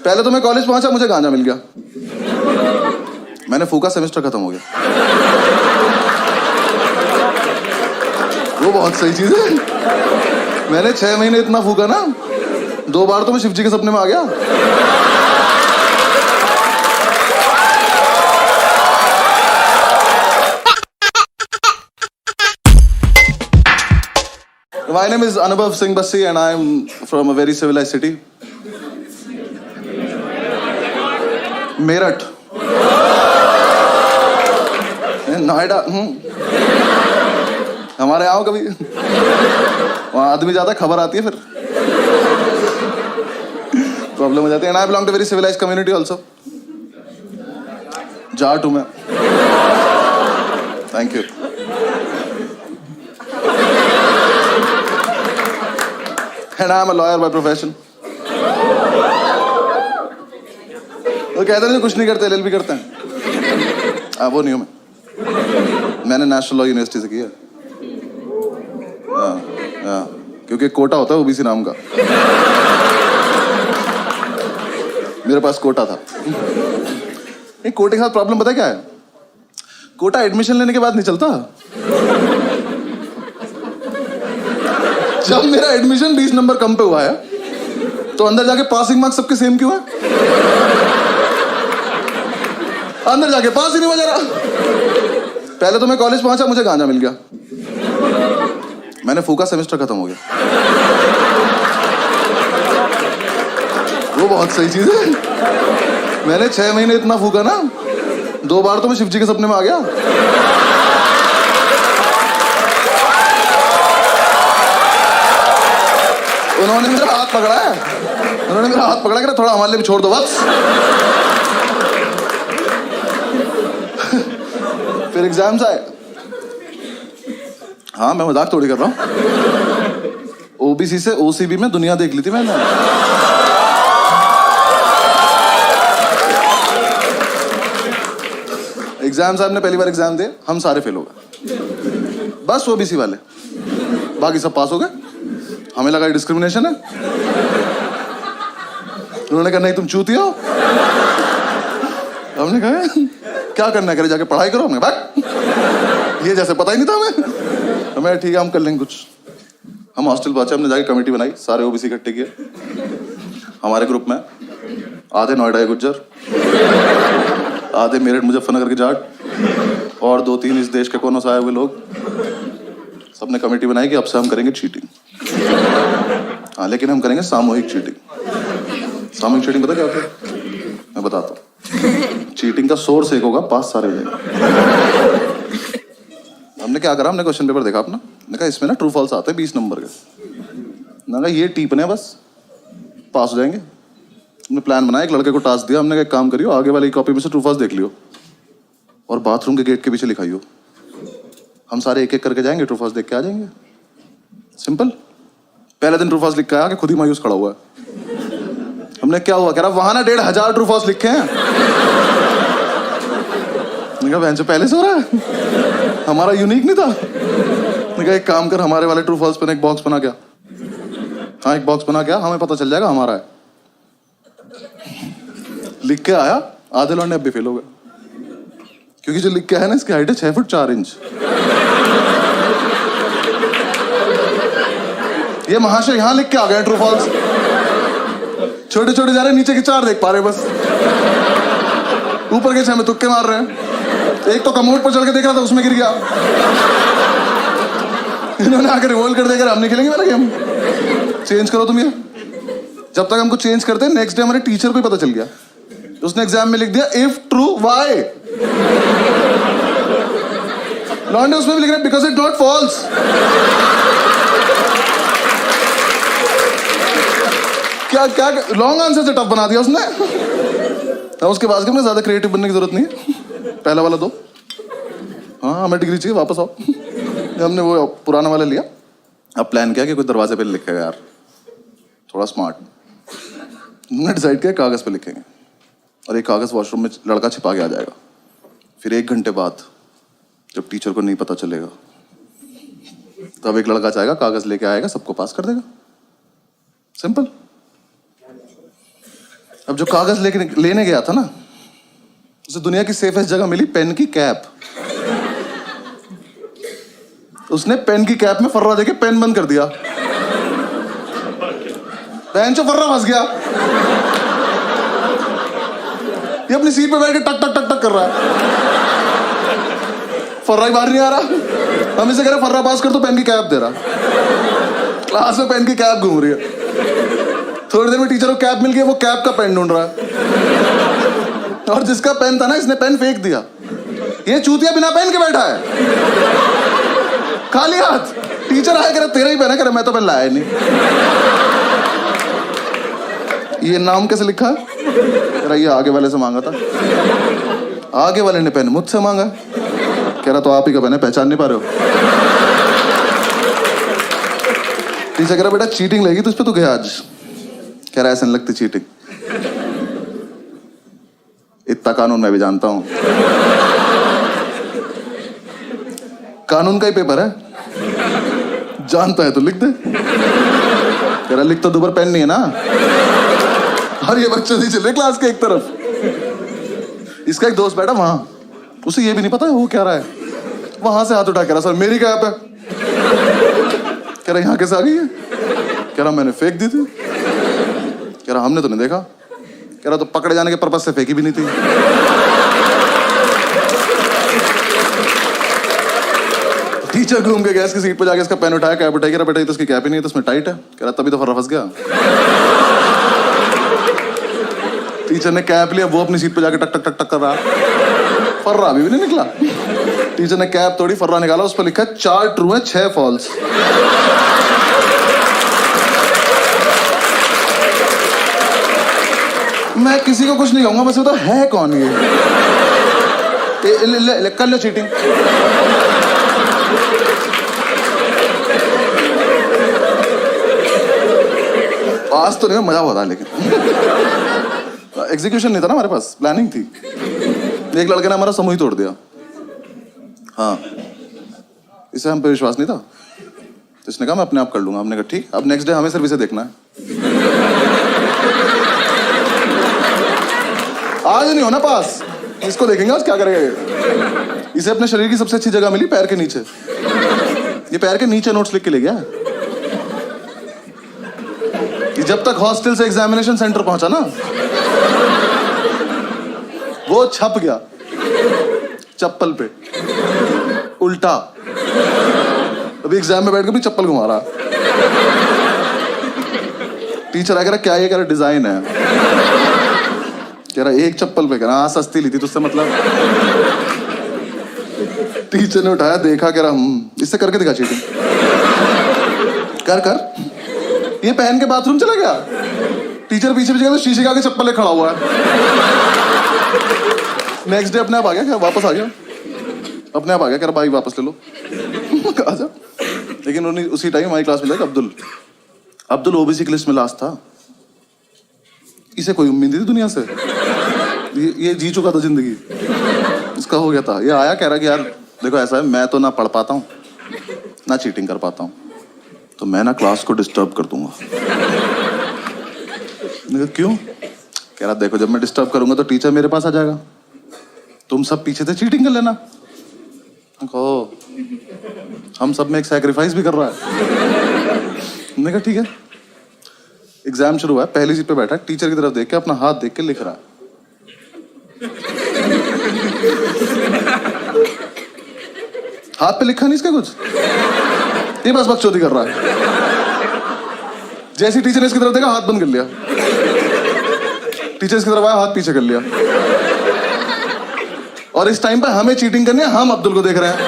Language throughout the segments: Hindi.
पहले तो मैं कॉलेज पहुंचा, मुझे गांजा मिल गया, मैंने फूका, सेमेस्टर खत्म हो गया। वो बहुत सही चीज है। मैंने 6 महीने इतना फूका ना, 2 बार तो मैं शिव जी के सपने में आ गया। My name is Anubhav Singh Bassi and I am from a very civilized city. Meerut, Noida. हमारे आओ कभी, वहाँ आदमी ज्यादा, खबर आती है, फिर प्रॉब्लम हो जाती है। And I belong to very civilized community also. Jat हूँ मैं। Thank you. And I am a lawyer by profession. तो कहते हैं कुछ नहीं करते, LLB करते हैं। वो नहीं हूँ मैंने नेशनल लॉ यूनिवर्सिटी से किया। क्योंकि कोटा होता है ओबीसी नाम का, मेरे पास कोटा था। नहीं, कोटे के साथ प्रॉब्लम पता है क्या है? कोटा एडमिशन लेने के बाद नहीं चलता। जब मेरा एडमिशन 20 नंबर कम पे हुआ है, तो अंदर जाके पासिंग मार्क्स सबके सेम क्यों है? अंदर जाके पास ही नहीं हो रहा। पहले तो मैं कॉलेज पहुंचा, मुझे गांजा मिल गया, मैंने फूका, सेमेस्टर खत्म हो गया। वो बहुत सही चीज है। मैंने 6 महीने इतना फूका ना, 2 बार तो मैं शिव जी के सपने में आ गया। उन्होंने मेरा हाथ पकड़ा है, उन्होंने मेरा हाथ पकड़ा कि थोड़ा हमारे लिए भी छोड़ दो बस। फिर एग्जाम्स आए। हाँ, मैं मजाक थोड़ी कर रहा हूँ। ओबीसी से ओसीबी में दुनिया देख ली थी मैंने। एग्जाम साहब ने पहली बार एग्जाम दिए, हम सारे फेल हो गए, बस ओबीसी वाले, बाकी सब पास हो गए। हमें लगा डिस्क्रिमिनेशन है। उन्होंने कहा नहीं तुम चूतिया हो। हमने कहा क्या करना है, करे जाके पढ़ाई करो। हमने भाग, ये जैसे पता ही नहीं था हमें। ठीक है, हम कर लेंगे कुछ। हम हॉस्टल पहुंचे, हमने जाके कमेटी बनाई, सारे ओबीसी इकट्ठे किए। हमारे ग्रुप में आधे नोएडा के गुज्जर, आधे मेरठ मुजफ्फरनगर के जाट और 2-3 इस देश के कोनों से आए हुए लोग। सबने कमेटी बनाई कि अब से हम करेंगे चीटिंग। हाँ, लेकिन हम करेंगे सामूहिक चीटिंग। सामूहिक चीटिंग पता क्या होता है? मैं बताता हूँ। चीटिंग का सोर्स एक होगा, पास सारे हो जाएंगे। हमने क्या करा, हमने क्वेश्चन पेपर देखा अपना, मैंने कहा इसमें ना ट्रू फॉल्स आते हैं 20 नंबर के। मैंने कहा ये टीपने बस, पास हो जाएंगे। हमने प्लान बनाया, एक लड़के को टास्क दिया, हमने कहा एक काम करियो, आगे वाली कॉपी में से ट्रू फॉल्स देख लियो और बाथरूम के गेट के पीछे लिखाइयो। हम सारे एक एक करके जाएंगे, ट्रू फॉल्स देख के आ जाएंगे। सिंपल। पहले दिन ट्रू फॉल्स लिख के आया कि खुद ही मायूस खड़ा हुआ है। हमने क्या हुआ, कह रहा वहां ना 1500 ट्रू फॉल्स लिखे हैं। मैंने कहा बहन से पहले से हो रहा है, हमारा यूनिक नहीं था। मैंने कहा एक काम कर, हमारे वाले ट्रू फॉल्स पे एक बॉक्स बना क्या। हाँ, एक बॉक्स बना क्या, हमें पता चल जाएगा हमारा है। लिख के आया, आधे लौंडे अब भी फेल हो गए, क्योंकि जो लिख के आया ना, इसकी हाइट है 6 फुट 4 इंच। ये महाशय यहाँ लिख के आ गए ट्रू फॉल्स, छोटे छोटे जा रहे, नीचे के 4 देख पा रहे बस, ऊपर के 6 में तुक्के मार रहे हैं। एक तो कमोड पर चढ़ के देख रहा था, उसमें गिर गया। इन्होंने आकर रिवॉल्व कर देकर हम नहीं खेलेंगे वाला गेम, चेंज करो तुम ये। जब तक हमको चेंज करते, नेक्स्ट डे हमारे टीचर को ही पता चल गया, उसने एग्जाम में लिख दिया इफ ट्रू वाई। लॉन्डे उसमें भी लिख रहा है बिकॉज इट नॉट फॉल्स। क्या क्या लॉन्ग आंसर से टफ बना दिया उसने। उसके बाद हमने ज्यादा क्रिएटिव बनने की जरूरत नहीं है, पहला वाला 2। हाँ, हमें डिग्री चाहिए, वापस आओ। हमने वो पुराना वाला लिया। अब प्लान किया कि कोई दरवाजे पे लिखेगा यार, थोड़ा स्मार्ट। हमने डिसाइड किया कागज पे लिखेंगे और एक कागज वॉशरूम में लड़का छिपा के आ जाएगा। फिर 1 घंटे बाद जब टीचर को नहीं पता चलेगा, तब एक लड़का जाएगा, कागज लेके आएगा, सबको पास कर देगा। सिंपल। अब जो कागज लेने गया था ना, उसे दुनिया की सेफेस्ट जगह मिली पेन की कैप। उसने पेन की कैप में फर्रा देके पेन बंद कर दिया। पेन से फर्रा फंस गया। ये अपनी सीट पे बैठ के टक टक टक टक कर रहा है, फर्रा ही बाहर नहीं आ रहा। हम इसे कह रहे फर्रा पास कर, तो पेन की कैप दे रहा। क्लास में पेन की कैप घूम रही है। थोड़ी देर में टीचर को कैप मिल गई, वो कैप का पेन ढूंढ रहा है। और जिसका पेन था ना, इसने पेन फेंक दिया। ये चूतिया बिना पेन के बैठा है, खाली हाथ। टीचर आया, कह रहा तेरा ही पेन है। कह रहा मैं तो पेन लाया नहीं। ये नाम कैसे लिखा है? कह रहा ये आगे वाले से मांगा था। आगे वाले ने पेन मुझसे मांगा। कह रहा तो आप ही का पेन है, पहचान नहीं पा रहे हो? टीचर कह रहा बेटा चीटिंग लगी तुझ पे, तू गया आज। कह रहा ऐसे नहीं लगती चीटिंग, इतना कानून मैं भी जानता हूं। कानून का ही पेपर है, जानता है तो लिख दे। कह रहा लिख तो दो, पर पेन नहीं है ना। और ये बच्चे नहीं चल रहे क्लास के एक तरफ। इसका एक दोस्त बैठा वहां, उसे ये भी नहीं पता है वो क्या रहा है। वहां से हाथ उठा, कह रहा सर मेरी कैप है। कह रहा यहाँ कैसे आ गई है? कह रहा मैंने फेंक दी थी। कह रहा हमने तो नहीं देखा। कह रहा तो पकड़े जाने के पर्पस से फेंकी भी नहीं थी। टीचर घूम के गया इसकी सीट पे जाके, इसका पेन उठाया, कैप उठाई। कह रहा बेटा ये तो इसकी कैप ही नहीं है, तो इसमें टाइट है। कह रहा तभी तो फर्रा फंस गया। टीचर ने कैप लिया, वो अपनी सीट पे जाके टक टक टक टक कर रहा। फर्रा अभी भी नहीं निकला। टीचर ने कैप तोड़ी, फर्रा निकाला, उस पर लिखा 4 ट्रू है 6 फॉल्स। मैं किसी को कुछ नहीं कहूंगा, बस बता है कौन ये? ले कर लो चीटिंग। आज तो नहीं, मजा हुआ था, लेकिन एग्जीक्यूशन नहीं था ना हमारे पास, प्लानिंग थी। एक लड़के ने हमारा समूह ही तोड़ दिया। हाँ, इसे हम पे विश्वास नहीं था, तो इसने कहा मैं अपने आप कर लूंगा। हमने कहा ठीक। अब नेक्स्ट डे हमें सिर्फ इसे देखना है। आज नहीं होना पास, इसको देखेंगे आज क्या करेगा ये। इसे अपने शरीर की सबसे अच्छी जगह मिली, पैर के नीचे। ये पैर के नीचे नोट्स लिख के ले गया। ये जब तक हॉस्टल से एग्जामिनेशन सेंटर पहुंचा ना, वो छप गया चप्पल पे उल्टा। अभी एग्जाम में बैठ के भी चप्पल घुमा रहा। टीचर आ कह रहा क्या ये? कह रहा डिजाइन है। कह रहा एक चप्पल पे। कह रहा हाँ सस्ती ली थी तुझसे मतलब। टीचर ने उठाया, देखा, कह रहा इससे करके दिखा चीटिंग। कर कर। ये पहन के बाथरूम चला गया। टीचर पीछे पीछे तो शीशे के आगे चप्पल ले खड़ा हुआ है। नेक्स्ट डे अपने आप आ गया, क्या वापस आ गया, अपने आप आ गया। कह रहा भाई वापस ले लो। आजा। लेकिन उसी टाइम हमारी क्लास में था अब्दुल ओबीसी की लिस्ट में लास्ट था। इसे कोई उम्मीद नहीं थी दुनिया से। ये जी चुका था जिंदगी, इसका हो गया था। ये आया, कह रहा कि यार देखो ऐसा है, मैं तो ना पढ़ पाता हूँ ना चीटिंग कर पाता हूँ, तो मैं ना क्लास को डिस्टर्ब कर दूंगा। क्यों? कह रहा देखो जब मैं डिस्टर्ब करूंगा तो टीचर मेरे पास आ जाएगा, तुम सब पीछे से चीटिंग कर लेना। कहो हम सब में एक सैक्रिफाइस भी कर रहा है। मैंने कहा ठीक है। एग्जाम शुरू हुआ है, पहली सीट पे बैठा है, टीचर की तरफ देख के अपना हाथ देख के लिख रहा है। हाथ पे लिखा नहीं इसका कुछ, ये बस बकचोदी कर रहा है। जैसे टीचर ने इसकी तरफ देखा, हाथ बंद कर लिया। टीचर इसकी तरफ आया, हाथ पीछे कर लिया। और इस टाइम पे हमें चीटिंग करनी है, हम अब्दुल को देख रहे हैं।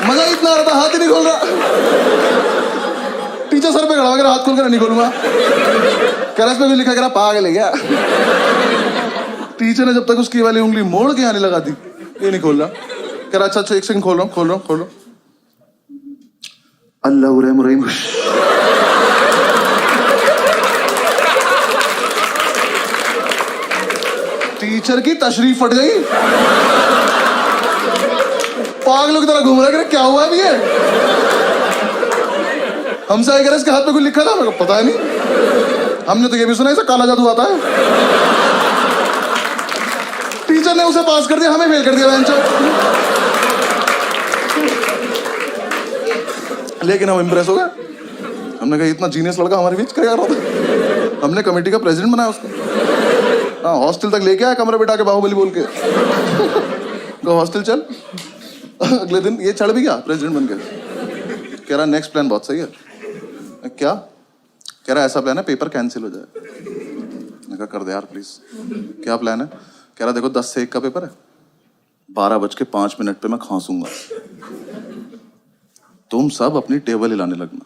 मजा इतना आ रहा था, हाथ ही नहीं खोल रहा। टीचर सर पे खड़ा होकर हाथ खोल कर नहीं खोलूंगा। कह रहा इस पे भी लिखा, कह रहा पागल है क्या। टीचर ने जब तक उसकी वाली उंगली मोड़ के आने लगा दी, ये नहीं खोल रहा। कह रहा अच्छा एक सेकंड, खोल रहा हूं। अल्लाह रहीम। टीचर की तशरीफ फट गई। पागलों की तरह घूम रहा है, क्या हुआ है ये? हमसे आई कह रहे इसके हाथ पे कुछ लिखा था, मेरे को पता है नहीं, हमने तो ये भी सुना इसे काला जादू आता है। टीचर ने उसे पास कर दिया, हमें फेल कर दिया बेंचर। लेकिन हम इंप्रेस हो गए, हमने कहा इतना जीनियस लड़का हमारे बीच क्या कर रहा था। हमने कमेटी का प्रेसिडेंट बनाया उसको। हाँ, हॉस्टल तक लेके आया कमरे बिठा के बाहुबली बोल के। तो हॉस्टल चल। अगले दिन ये चढ़ भी गया प्रेसिडेंट बन के। कह रहा नेक्स्ट प्लान बहुत सही है। क्या? कह रहा ऐसा प्लान है पेपर कैंसिल हो जाए। मैंने कहा कर दे यार प्लीज। क्या प्लान है? कह रहा देखो 10 से 1 का पेपर है, 12:05 पे मैं खांसूंगा, तुम सब अपनी टेबल हिलाने लगना।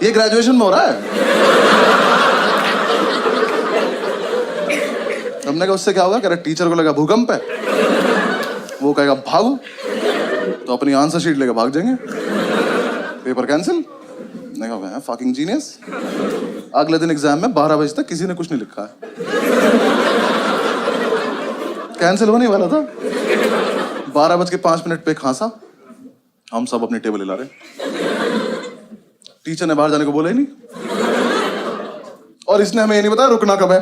ये ग्रेजुएशन में हो रहा है। हमने कहा उससे क्या होगा? कह रहा टीचर को लगा भूकंप है, वो कहेगा भागो, तो अपनी आंसर शीट लेकर भाग जाएंगे, पेपर कैंसिल। मैंने कहा फकिंग जीनियस। अगले दिन एग्जाम में 12 बजे तक किसी ने कुछ नहीं लिखा है, कैंसिल होने वाला था। 12:05 पे खांसा, हम सब अपनी टेबल हिला रहे। टीचर ने बाहर जाने को बोला ही नहीं, और इसने हमें ये नहीं बताया रुकना कब है।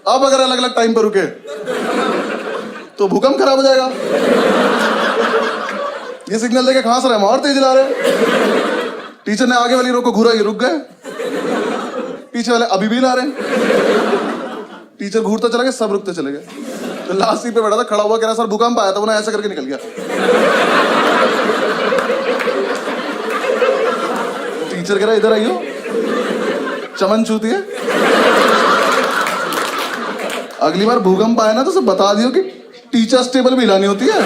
अब अगर अलग अलग टाइम पर रुके तो भूकंप खराब हो जाएगा। ये सिग्नल देके खांस रहे हैं, और तेज हिला रहे। टीचर ने आगे वाली रो को घूरा, ये रुक गए, पीछे वाले अभी भी हिला रहे। टीचर घूरता चला गया, सब रुकते चले गए। तो लास्ट सीट पे बैठा था, खड़ा हुआ, कह रहा सर भूकंप आया था, वो ना ऐसा करके निकल गया। टीचर कह रहा इधर आइयो, चमन चूती है, अगली बार भूकंप आए ना तो सब बता दियो कि टीचर्स टेबल भी हिलानी होती है।